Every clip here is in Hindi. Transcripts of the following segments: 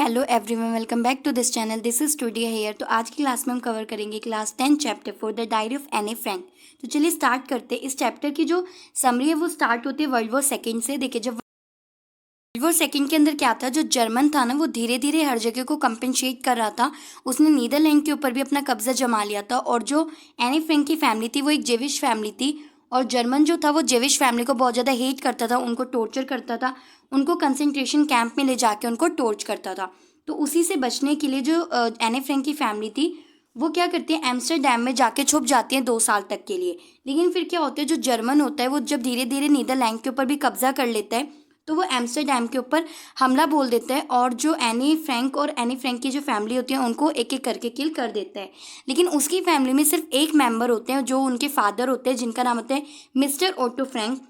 Hello everyone, welcome back to this channel. This is studio here. तो आज की क्लास में हम कवर करेंगे class 10 chapter 4 the diary of Anne Frank. तो चलिए स्टार्ट करते हैं। इस चैप्टर की जो समरी है वो स्टार्ट होती है वर्ल्ड वॉर सेकेंड से। देखिए, जब वर्ल्ड वॉर सेकेंड के अंदर क्या था, जो जर्मन था ना वो धीरे धीरे हर जगह को कंपनसेट कर रहा था। उसने नीदरलैंड के ऊपर भी अपना कब्जा जमा लिया था। और जो एनी फ्रैंक की फैमिली थी वो एक जेविश फैमिली थी। और जर्मन जो था वो जेविश फैमिली को बहुत ज़्यादा हेट करता था, उनको टॉर्चर करता था, उनको कंसंट्रेशन कैंप में ले जाके उनको टॉर्च करता था। तो उसी से बचने के लिए जो एनी फ्रैंक की फैमिली थी वो क्या करती है, एम्स्टरडैम में जाके छुप जाती है 2 साल तक के लिए। लेकिन फिर क्या होता है, जो जर्मन होता है वो जब धीरे धीरे नीदरलैंड के ऊपर भी कब्जा कर लेता है तो वो एम्स्टरडैम के ऊपर हमला बोल देता है और जो एनी फ्रैंक और एनी फ्रैंक की जो फैमिली होती है उनको एक एक करके किल कर देता है। लेकिन उसकी फैमिली में सिर्फ एक मेंबर होते हैं जो उनके फादर होते हैं, जिनका नाम होता है मिस्टर ओटो फ्रैंक।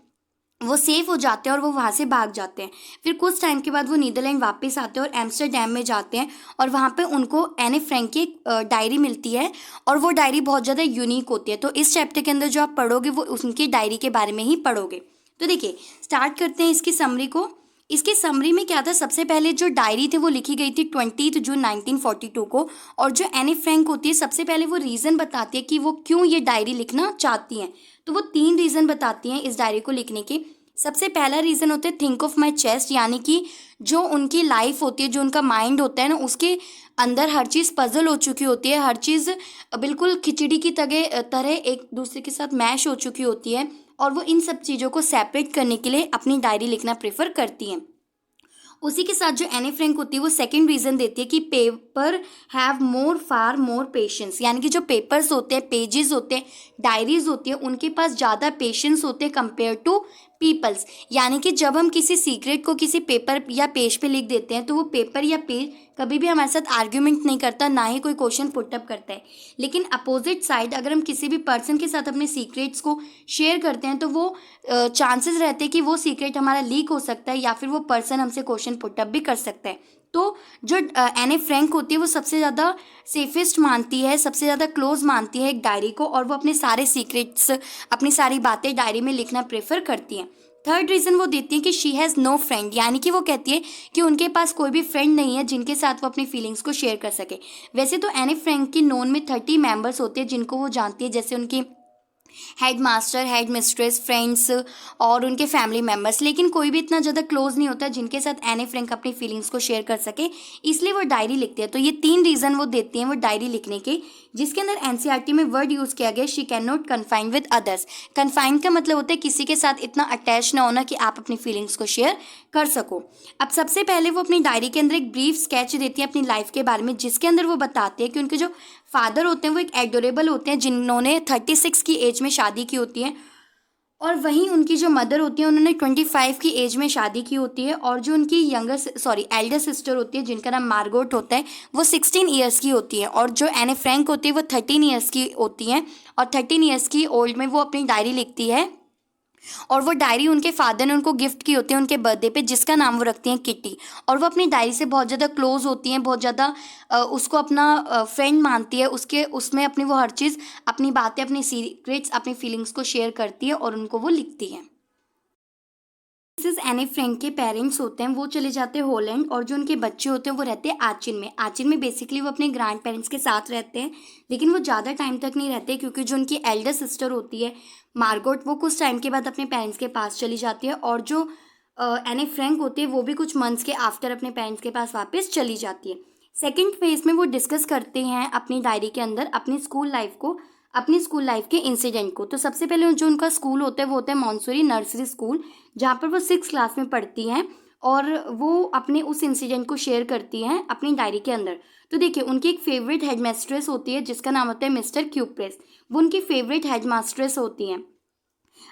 वो सेफ हो जाते हैं और वो वहाँ से भाग जाते हैं। फिर कुछ टाइम के बाद वो नीदरलैंड वापस आते हैं और एम्स्टरडैम में जाते हैं और वहाँ पे उनको एनी फ्रैंक की डायरी मिलती है और वो डायरी बहुत ज़्यादा यूनिक होती है। तो इस चैप्टर के अंदर जो आप पढ़ोगे वो उनकी डायरी के बारे में ही पढ़ोगे। तो देखिए, स्टार्ट करते हैं इसकी समरी को। इसकी समरी में क्या था, सबसे पहले जो डायरी थी वो लिखी गई थी 20 जून 1942 को। और जो एनी फ्रैंक होती है सबसे पहले वो रीज़न बताती है कि वो क्यों ये डायरी लिखना चाहती हैं। तो वो 3 रीज़न बताती हैं इस डायरी को लिखने के। सबसे पहला रीज़न होता है थिंक ऑफ माई चेस्ट, यानी कि जो उनकी लाइफ होती है, जो उनका माइंड होता है ना, उसके अंदर हर चीज़ पजल हो चुकी होती है, हर चीज़ बिल्कुल खिचड़ी की तरह एक दूसरे के साथ मैश हो चुकी होती है। और वो इन सब चीज़ों को सेपरेट करने के लिए अपनी डायरी लिखना प्रेफर करती हैं। उसी के साथ जो एनी फ्रैंक होती है वो सेकंड रीज़न देती है कि paper have far more patience, यानी कि जो पेपर्स होते हैं, पेजेस होते हैं, डायरीज होती है, उनके पास ज़्यादा पेशेंस होते हैं कंपेयर टू पीपल्स। यानी कि जब हम किसी सीक्रेट को किसी पेपर या पेज पे लिख देते हैं तो वो पेपर या पेज कभी भी हमारे साथ आर्ग्यूमेंट नहीं करता, ना ही कोई क्वेश्चन पुटअप करता है। लेकिन अपोजिट साइड अगर हम किसी भी पर्सन के साथ अपने सीक्रेट्स को शेयर करते हैं तो वो चांसेस रहते हैं कि वो सीक्रेट हमारा लीक हो सकता है या फिर वो पर्सन हमसे क्वेश्चन पुटअप भी कर सकता है। तो जो एनी फ्रैंक होती है वो सबसे ज़्यादा सेफेस्ट मानती है, सबसे ज़्यादा क्लोज मानती है एक डायरी को, और वो अपने सारे सीक्रेट्स, अपनी सारी बातें डायरी में लिखना प्रेफर करती हैं। थर्ड रीज़न वो देती है कि शी हैज़ नो फ्रेंड, यानी कि वो कहती है कि उनके पास कोई भी फ्रेंड नहीं है जिनके साथ वो अपनी फीलिंग्स को शेयर कर सके। वैसे तो एनी फ्रैंक की नोन में 30 मेंबर्स होते हैं जिनको वो जानती है, जैसे उनकी head master, head mistress, friends और उनके फैमिली मेम्बर्स। लेकिन कोई भी इतना ज़्यादा क्लोज नहीं होता जिनके साथ एनी फ्रैंक अपनी फीलिंग्स को शेयर कर सके, इसलिए वो डायरी लिखती है। तो ये 3 रीज़न वो देती हैं वो डायरी लिखने के, जिसके अंदर एनसीईआरटी में वर्ड यूज़ किया गया she can not confine with others. Confine का मतलब होता है किसी के साथ इतना अटैच ना होना कि आप अपनी फीलिंग्स को शेयर कर सको। अब सबसे पहले वो अपनी डायरी के अंदर एक ब्रीफ स्केच देती है अपनी लाइफ के बारे में, जिसके अंदर वो बताते हैं कि उनके जो फादर होते हैं वो एक एडोरेबल होते हैं जिन्होंने 36 की एज में शादी की होती है, और वहीं उनकी जो मदर होती है उन्होंने 25 की एज में शादी की होती है। और जो उनकी एल्डर सिस्टर होती है जिनका नाम मार्गोट होता है वो 16 ईयर्स की होती है। और जो एनी फ्रैंक होती है वो 13 ईयर्स की होती हैं। और 13 ईयर्स की ओल्ड में वो अपनी डायरी लिखती है, और वो डायरी उनके फादर ने उनको गिफ्ट की होती है उनके बर्थडे पे, जिसका नाम वो रखती हैं किटी। और वो अपनी डायरी से बहुत ज़्यादा क्लोज होती हैं, बहुत ज़्यादा उसको अपना फ्रेंड मानती है। उसमें अपनी वो हर चीज़, अपनी बातें, अपनी सीक्रेट्स, अपनी फीलिंग्स को शेयर करती है और उनको वो लिखती है। मिसेस एनी फ्रैंक के पेरेंट्स होते हैं वो चले जाते हैं हॉलैंड, और जो उनके बच्चे होते हैं वो रहते हैं आचिन में। आचिन में बेसिकली वो अपने ग्रैंड पेरेंट्स के साथ रहते हैं, लेकिन वो ज़्यादा टाइम तक नहीं रहते क्योंकि जो उनकी एल्डर सिस्टर होती है मार्गोट वो कुछ टाइम के बाद अपने पेरेंट्स के पास चली जाती है, और जो एनी फ्रैंक होती है वो भी कुछ मंथ्स के आफ्टर अपने पेरेंट्स के पास वापस चली जाती है। सेकेंड फेज में वो डिस्कस करते हैं अपनी डायरी के अंदर अपनी स्कूल लाइफ के इंसिडेंट को। तो सबसे पहले जो उनका स्कूल होता है वो होता है मॉन्सूरी नर्सरी स्कूल, जहाँ पर वो 6 क्लास में पढ़ती हैं, और वो अपने उस इंसिडेंट को शेयर करती हैं अपनी डायरी के अंदर। तो देखिए, उनकी एक फेवरेट हेड मास्ट्रेस होती है जिसका नाम होता है मिस्टर क्यूप्रेस, वो उनकी फेवरेट हेड मास्ट्रेस होती हैं।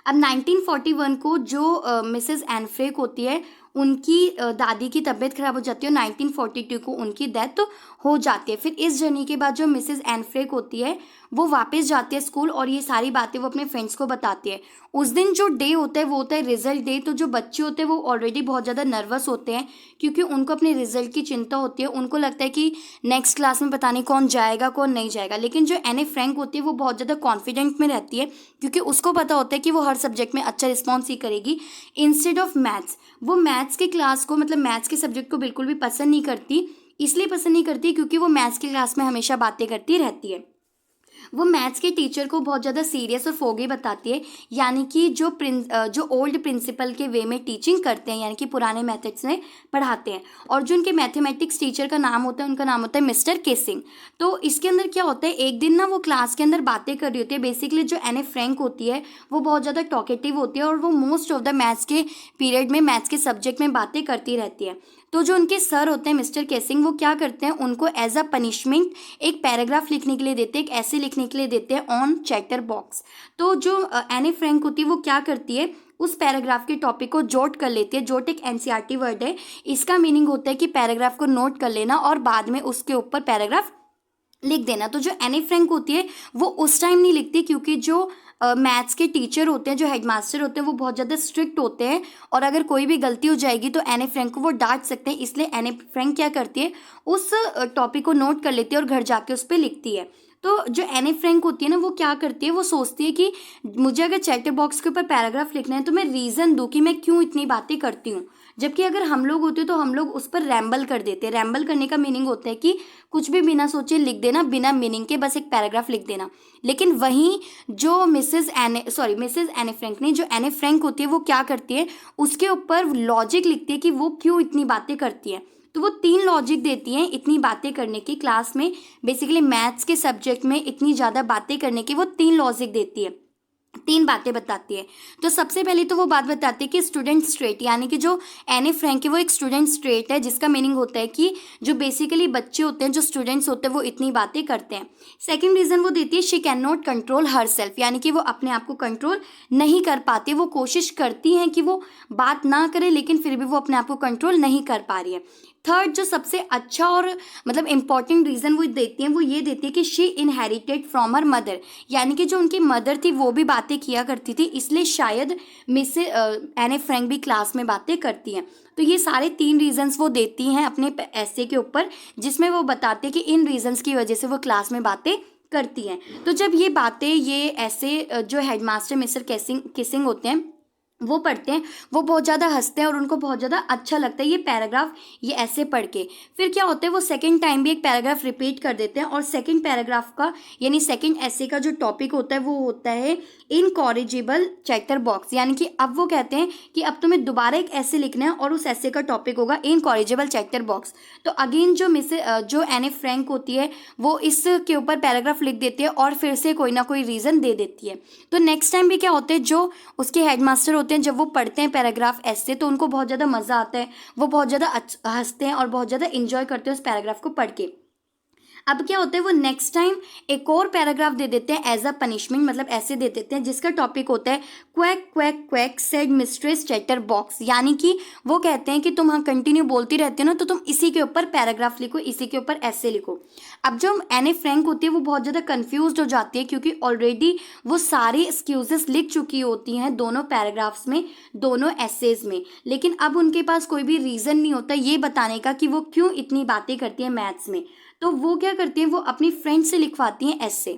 अब 1941 को जो मिसेस एनफ्रेक होती है उनकी दादी की तबीयत खराब हो जाती है, और 1942 को उनकी डेथ हो जाती है। फिर इस जर्नी के बाद जो मिसेस एनफ्रेक होती है वो वापस जाती है स्कूल, और ये सारी बातें वो अपने फ्रेंड्स को बताती है। उस दिन जो डे होता है वो होता है रिजल्ट डे। तो जो बच्चे होते हैं वो ऑलरेडी बहुत ज़्यादा नर्वस होते हैं क्योंकि उनको अपने रिजल्ट की चिंता होती है। उनको लगता है कि नेक्स्ट क्लास में पता नहीं कौन जाएगा कौन नहीं जाएगा। लेकिन जो एनी फ्रैंक होती है वो बहुत ज़्यादा कॉन्फिडेंट में रहती है क्योंकि उसको पता होता है कि वो हर सब्जेक्ट में अच्छा रिस्पॉन्स ही करेगी। इंस्टेड ऑफ मैथ्स, वो मैथ्स के क्लास को, मतलब मैथ्स के सब्जेक्ट को बिल्कुल भी पसंद नहीं करती। इसलिए पसंद नहीं करती क्योंकि वो मैथ्स की क्लास में हमेशा बातें करती रहती है। वो मैथ्स के टीचर को बहुत ज़्यादा सीरियस और फोगी बताती है, यानी कि जो ओल्ड प्रिंसिपल के वे में टीचिंग करते हैं, यानी कि पुराने मेथड्स में पढ़ाते हैं। और जो उनके मैथमेटिक्स टीचर का नाम होता है, उनका नाम होता है मिस्टर केसिंग। तो इसके अंदर क्या होता है, एक दिन ना वो क्लास के अंदर बातें कर रही होती है। बेसिकली जो एने फ्रैंक होती है वो बहुत ज़्यादा टॉकेटिव होती है और वो मोस्ट ऑफ द मैथ्स के पीरियड में, मैथ्स के सब्जेक्ट में बातें करती रहती है। तो जो उनके सर होते हैं मिस्टर केसिंग, वो क्या करते हैं, उनको एज अ पनिशमेंट एक पैराग्राफ लिखने के लिए देते हैं, एक ऐसे लिखने के लिए देते हैं ऑन चैटर बॉक्स। तो जो एने फ्रैंक होती है वो क्या करती है, उस पैराग्राफ के टॉपिक को जोट कर लेती है। जोट एक एनसीईआरटी वर्ड है, इसका मीनिंग होता है कि पैराग्राफ को नोट कर लेना और बाद में उसके ऊपर पैराग्राफ लिख देना। तो जो एनी फ्रैंक होती है वो उस टाइम नहीं लिखती, क्योंकि जो मैथ्स के टीचर होते हैं, जो हेडमास्टर होते हैं, वो बहुत ज़्यादा स्ट्रिक्ट होते हैं और अगर कोई भी गलती हो जाएगी तो एनी फ्रैंक को वो डांट सकते हैं। इसलिए एनी फ्रैंक क्या करती है, उस टॉपिक को नोट कर लेती है और घर जाके उस पर लिखती है। तो जो एनी फ्रैंक होती है ना, वो क्या करती है, वो सोचती है कि मुझे अगर चैटर बॉक्स के ऊपर पैराग्राफ लिखना है तो मैं रीज़न दूँ कि मैं क्यों इतनी बातें करती हूँ। जबकि अगर हम लोग होते तो हम लोग उस पर रैम्बल कर देते। रैम्बल करने का मीनिंग होता है कि कुछ भी बिना सोचे लिख देना, बिना मीनिंग के बस एक पैराग्राफ लिख देना। लेकिन वहीं जो मिसेस एने फ्रैंक ने, जो एने फ्रैंक होती है वो क्या करती है, उसके ऊपर लॉजिक लिखती है कि वो क्यों इतनी बातें करती है। तो वो 3 लॉजिक देती हैं इतनी बातें करने की, क्लास में बेसिकली मैथ्स के सब्जेक्ट में इतनी ज़्यादा बातें करने की वो 3 लॉजिक देती है, 3 बातें बताती है। तो सबसे पहले तो वो बात बताती है कि स्टूडेंट स्ट्रेट, यानी कि जो एने फ्रैंक है वो एक स्टूडेंट स्ट्रेट है, जिसका मीनिंग होता है कि जो बेसिकली बच्चे होते हैं, जो स्टूडेंट्स होते हैं, वो इतनी बातें करते हैं। सेकंड रीज़न वो देती है, she can not control her self, यानी कि वो अपने आप को कंट्रोल नहीं कर पाती। वो कोशिश करती हैं कि वो बात ना करे, लेकिन फिर भी वो अपने आप को कंट्रोल नहीं कर पा रही है। थर्ड जो सबसे अच्छा और मतलब इम्पॉर्टेंट रीज़न वो देती हैं, वो ये देती है कि she inherited from her mother, यानी कि जो उनकी मदर थी वो भी बातें किया करती थी, इसलिए शायद एने फ्रैंक भी क्लास में बातें करती हैं। तो ये सारे 3 रीजंस वो देती हैं अपने ऐसे के ऊपर, जिसमें वो बताते हैं कि इन रीजंस की वजह से वो क्लास में बातें करती हैं। तो जब ये बातें, ये ऐसे जो हेडमास्टर मिस्टर किसिंग होते हैं वो पढ़ते हैं, वो बहुत ज़्यादा हंसते हैं और उनको बहुत ज़्यादा अच्छा लगता है ये पैराग्राफ, ये ऐसे पढ़ के। फिर क्या होता है, वो सेकंड टाइम भी एक पैराग्राफ रिपीट कर देते हैं और सेकंड पैराग्राफ का, यानी सेकंड ऐसे का जो टॉपिक होता है वो होता है इनकॉरिजिबल चैटर बॉक्स, यानी कि अब वो कहते हैं कि अब तुम्हें दोबारा एक ऐसे लिखना है और उस ऐसे का टॉपिक होगा इनकॉरिजिबल चैटर बॉक्स। तो अगेन जो एने फ्रैंक होती है वो इसके ऊपर पैराग्राफ लिख देती है और फिर से कोई ना कोई रीज़न दे देती है। तो नेक्स्ट टाइम भी क्या होता है, जो उसके हेडमास्टर होते हैं, जब वो पढ़ते हैं पैराग्राफ ऐसे, तो उनको बहुत ज़्यादा मज़ा आता है, वो बहुत ज़्यादा हंसते हैं और बहुत ज़्यादा इंजॉय करते हैं उस पैराग्राफ को पढ़ के। अब क्या होता है, वो नेक्स्ट टाइम एक और पैराग्राफ दे देते हैं एज अ पनिशमेंट, मतलब ऐसे दे देते हैं जिसका टॉपिक होता है quack quack quack said mistress chatter box, यानी कि वो कहते हैं कि तुम हाँ कंटिन्यू बोलती रहती हो ना, तो तुम इसी के ऊपर पैराग्राफ लिखो, इसी के ऊपर ऐसे लिखो। अब जो एने फ्रैंक होती है वो बहुत ज़्यादा कन्फ्यूज हो जाती है, क्योंकि ऑलरेडी वो सारी एक्सक्यूजेस लिख चुकी होती हैं दोनों पैराग्राफ्स में, दोनों एसेज में, लेकिन अब उनके पास कोई भी रीज़न नहीं होता ये बताने का कि वो क्यों इतनी बातें करती हैं मैथ्स में। तो वो क्या करती हैं, वो अपनी फ्रेंड से लिखवाती हैं ऐसे।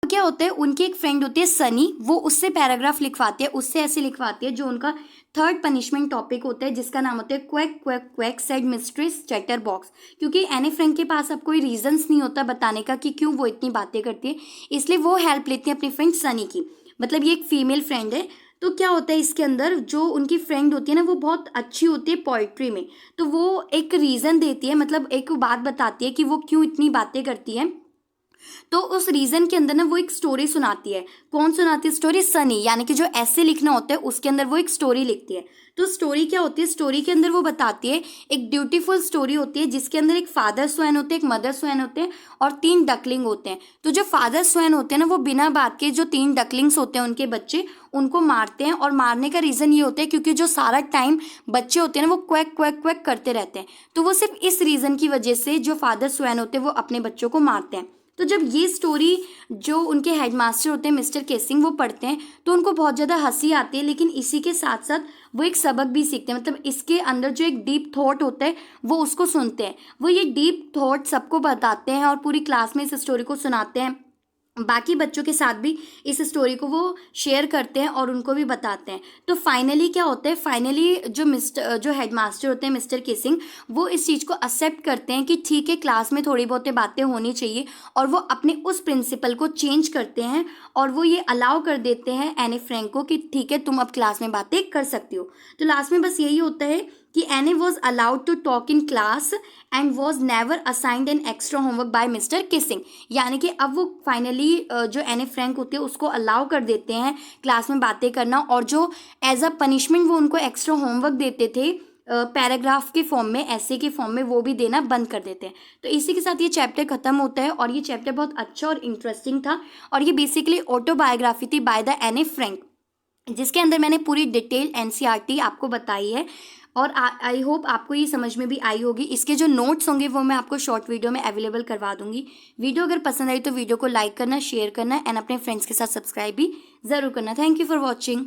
क्या होता है, उनकी एक फ्रेंड होती है सनी, वो उससे पैराग्राफ लिखवाती है, उससे ऐसे लिखवाती है, जो उनका थर्ड पनिशमेंट टॉपिक होता है, जिसका नाम होता है quack quack quack said mistress chatter box. क्योंकि एने फ्रैंक के पास अब कोई रीजंस नहीं होता बताने का कि क्यों वो इतनी बातें करती है, इसलिए वो हेल्प लेती है अपनी फ्रेंड सनी की। मतलब ये एक फीमेल फ्रेंड है। तो क्या होता है, इसके अंदर जो उनकी फ्रेंड होती है ना, वो बहुत अच्छी होती है पोइट्री में, तो वो एक रीज़न देती है, मतलब एक बात बताती है कि वो क्यों इतनी बातें करती है। तो उस रीजन के अंदर ना वो एक स्टोरी सुनाती है। कौन सुनाती है स्टोरी? सनी, यानी कि जो ऐसे लिखना होता है उसके अंदर वो एक स्टोरी लिखती है। तो स्टोरी क्या होती है, स्टोरी के अंदर वो बताती है, एक ब्यूटीफुल स्टोरी होती है जिसके अंदर एक फादर स्वैन होते हैं, एक मदर स्वैन होते हैं और 3 डकलिंग होते हैं। तो जो फादर स्वैन होते हैं ना, वो बिना बात के जो 3 डकलिंग्स होते हैं उनके बच्चे, उनको मारते हैं। और मारने का रीज़न ये होता है क्योंकि जो सारा टाइम बच्चे होते हैं ना, वो क्वैक क्वैक क्वैक करते रहते हैं। तो वो सिर्फ इस रीज़न की वजह से जो फादर स्वैन होते हैं वो अपने बच्चों को मारते हैं। तो जब ये स्टोरी जो उनके हेडमास्टर होते हैं मिस्टर केसिंग वो पढ़ते हैं, तो उनको बहुत ज़्यादा हंसी आती है, लेकिन इसी के साथ साथ वो एक सबक भी सीखते हैं। मतलब इसके अंदर जो एक डीप थॉट होता है वो उसको सुनते हैं। वो ये डीप थॉट सबको बताते हैं और पूरी क्लास में इस स्टोरी को सुनाते हैं बाकी बच्चों के साथ भी इस स्टोरी को वो शेयर करते हैं और उनको भी बताते हैं। तो फाइनली क्या होता है, फाइनली जो हेडमास्टर होते हैं मिस्टर किसिंग, वो इस चीज़ को एक्सेप्ट करते हैं कि ठीक है क्लास में थोड़ी बहुत बातें होनी चाहिए, और वो अपने उस प्रिंसिपल को चेंज करते हैं और वो ये अलाउ कर देते हैं एनी फ्रैंक को कि ठीक है तुम अब क्लास में बातें कर सकती हो। तो लास्ट में बस यही होता है कि Anne was allowed to talk in class and was never assigned an extra homework by mister Keesing. यानी कि अब वो फाइनली जो एनी फ्रैंक होते हैं उसको अलाउ कर देते हैं क्लास में बातें करना, और जो एज अ पनिशमेंट वो उनको एक्स्ट्रा होमवर्क देते थे पैराग्राफ के फॉर्म में, ऐसे के फॉर्म में, वो भी देना बंद कर देते हैं। तो इसी के साथ ये चैप्टर खत्म होता है, और ये चैप्टर बहुत अच्छा और इंटरेस्टिंग था, और ये बेसिकली ऑटोबायोग्राफी थी बाय द एनी फ्रैंक, जिसके अंदर मैंने पूरी डिटेल एनसीईआरटी आपको बताई है। और आई होप आपको ये समझ में भी आई होगी। इसके जो नोट्स होंगे वो मैं आपको शॉर्ट वीडियो में अवेलेबल करवा दूंगी। वीडियो अगर पसंद आई तो वीडियो को लाइक करना, शेयर करना एंड अपने फ्रेंड्स के साथ सब्सक्राइब भी ज़रूर करना। Thank you for watching.